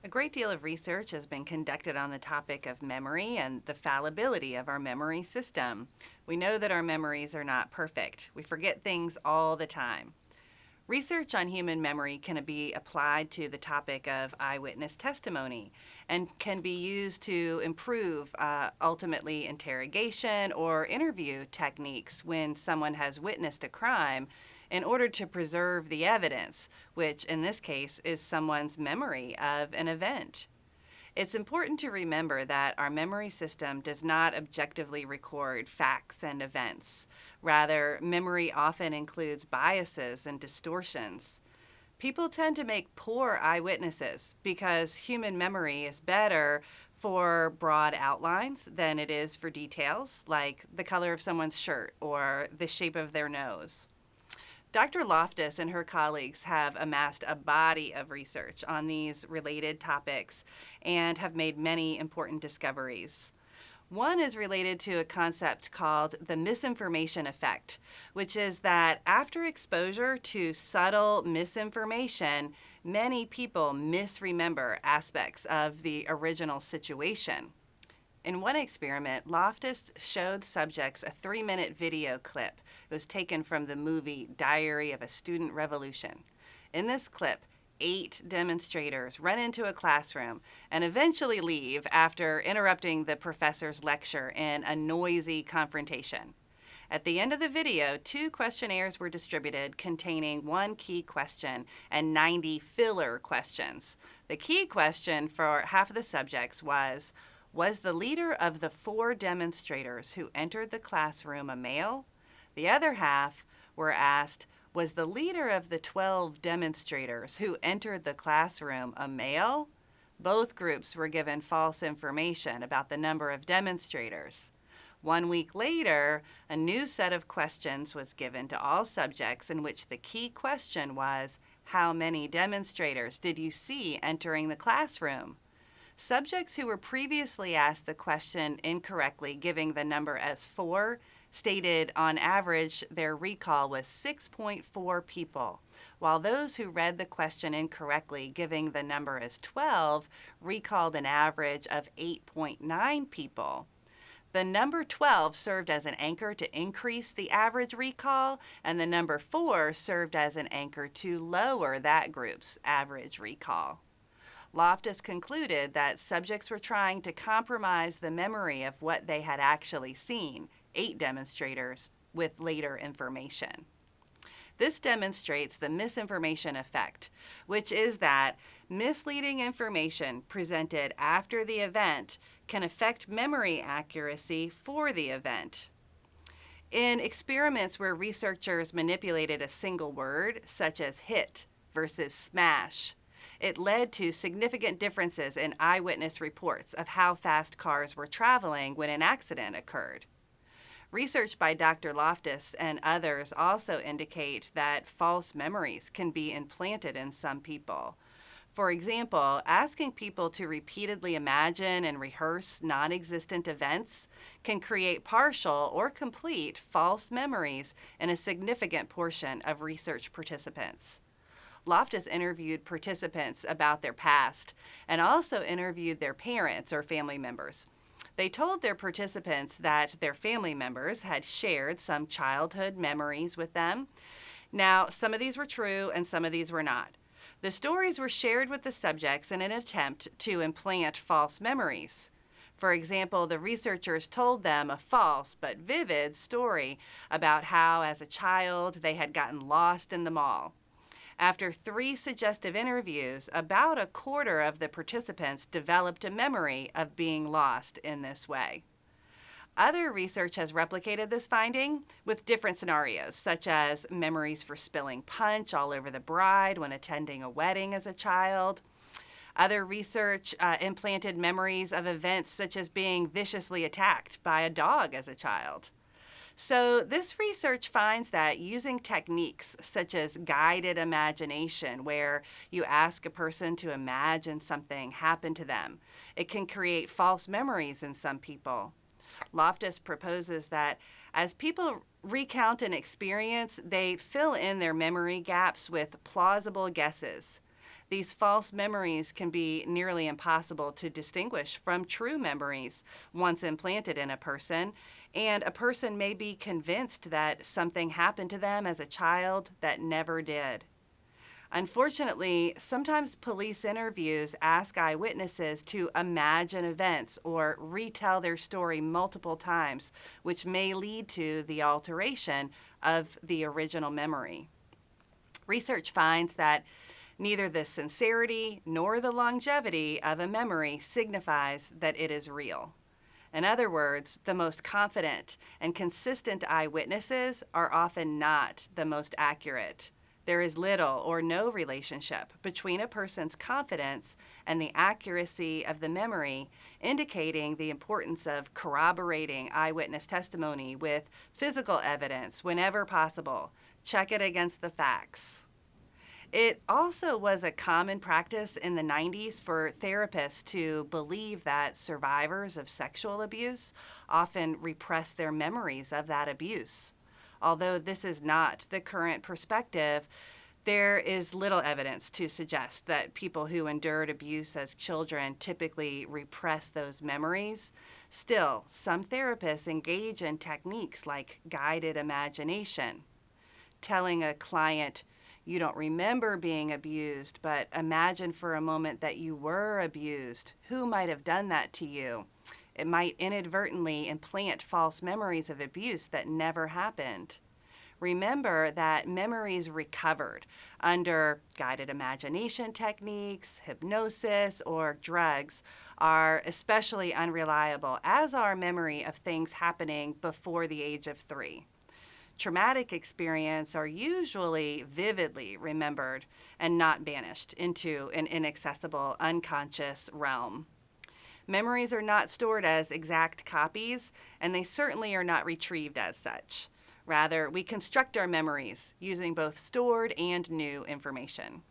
A great deal of research has been conducted on the topic of memory and the fallibility of our memory system. We know that our memories are not perfect. We forget things all the time. Research on human memory can be applied to the topic of eyewitness testimony and can be used to improve ultimately interrogation or interview techniques when someone has witnessed a crime in order to preserve the evidence, which in this case is someone's memory of an event. It's important to remember that our memory system does not objectively record facts and events. Rather, memory often includes biases and distortions. People tend to make poor eyewitnesses because human memory is better for broad outlines than it is for details, like the color of someone's shirt or the shape of their nose. Dr. Loftus and her colleagues have amassed a body of research on these related topics and have made many important discoveries. One is related to a concept called the misinformation effect, which is that after exposure to subtle misinformation, many people misremember aspects of the original situation. In one experiment, Loftus showed subjects a 3-minute video clip. It was taken from the movie Diary of a Student Revolution. In this clip, 8 demonstrators run into a classroom and eventually leave after interrupting the professor's lecture in a noisy confrontation. At the end of the video, 2 questionnaires were distributed containing 1 key question and 90 filler questions. The key question for half of the subjects was the leader of the 4 demonstrators who entered the classroom a male? The other half were asked, was the leader of the 12 demonstrators who entered the classroom a male? Both groups were given false information about the number of demonstrators. 1 week later, a new set of questions was given to all subjects in which the key question was, how many demonstrators did you see entering the classroom? Subjects who were previously asked the question incorrectly, giving the number as 4, stated on average their recall was 6.4 people, while those who read the question incorrectly, giving the number as 12, recalled an average of 8.9 people. The number 12 served as an anchor to increase the average recall, and the number 4 served as an anchor to lower that group's average recall. Loftus concluded that subjects were trying to compromise the memory of what they had actually seen, 8 demonstrators, with later information. This demonstrates the misinformation effect, which is that misleading information presented after the event can affect memory accuracy for the event. In experiments where researchers manipulated a single word, such as hit versus smash, it led to significant differences in eyewitness reports of how fast cars were traveling when an accident occurred. Research by Dr. Loftus and others also indicate that false memories can be implanted in some people. For example, asking people to repeatedly imagine and rehearse non-existent events can create partial or complete false memories in a significant portion of research participants. Loftus interviewed participants about their past and also interviewed their parents or family members. They told their participants that their family members had shared some childhood memories with them. Now, some of these were true and some of these were not. The stories were shared with the subjects in an attempt to implant false memories. For example, the researchers told them a false but vivid story about how, as a child, they had gotten lost in the mall. After 3 suggestive interviews, about a quarter of the participants developed a memory of being lost in this way. Other research has replicated this finding with different scenarios, such as memories for spilling punch all over the bride when attending a wedding as a child. Other research implanted memories of events such as being viciously attacked by a dog as a child. So this research finds that using techniques such as guided imagination, where you ask a person to imagine something happened to them, it can create false memories in some people. Loftus proposes that as people recount an experience, they fill in their memory gaps with plausible guesses. These false memories can be nearly impossible to distinguish from true memories once implanted in a person, and a person may be convinced that something happened to them as a child that never did. Unfortunately, sometimes police interviews ask eyewitnesses to imagine events or retell their story multiple times, which may lead to the alteration of the original memory. Research finds that neither the sincerity nor the longevity of a memory signifies that it is real. In other words, the most confident and consistent eyewitnesses are often not the most accurate. There is little or no relationship between a person's confidence and the accuracy of the memory, indicating the importance of corroborating eyewitness testimony with physical evidence whenever possible. Check it against the facts. It also was a common practice in the 90s for therapists to believe that survivors of sexual abuse often repress their memories of that abuse. Although this is not the current perspective, there is little evidence to suggest that people who endured abuse as children typically repress those memories. Still, some therapists engage in techniques like guided imagination, telling a client, "You don't remember being abused, but imagine for a moment that you were abused. Who might have done that to you?" It might inadvertently implant false memories of abuse that never happened. Remember that memories recovered under guided imagination techniques, hypnosis, or drugs are especially unreliable, as are memory of things happening before the age of 3. Traumatic experiences are usually vividly remembered and not banished into an inaccessible, unconscious realm. Memories are not stored as exact copies, and they certainly are not retrieved as such. Rather, we construct our memories using both stored and new information.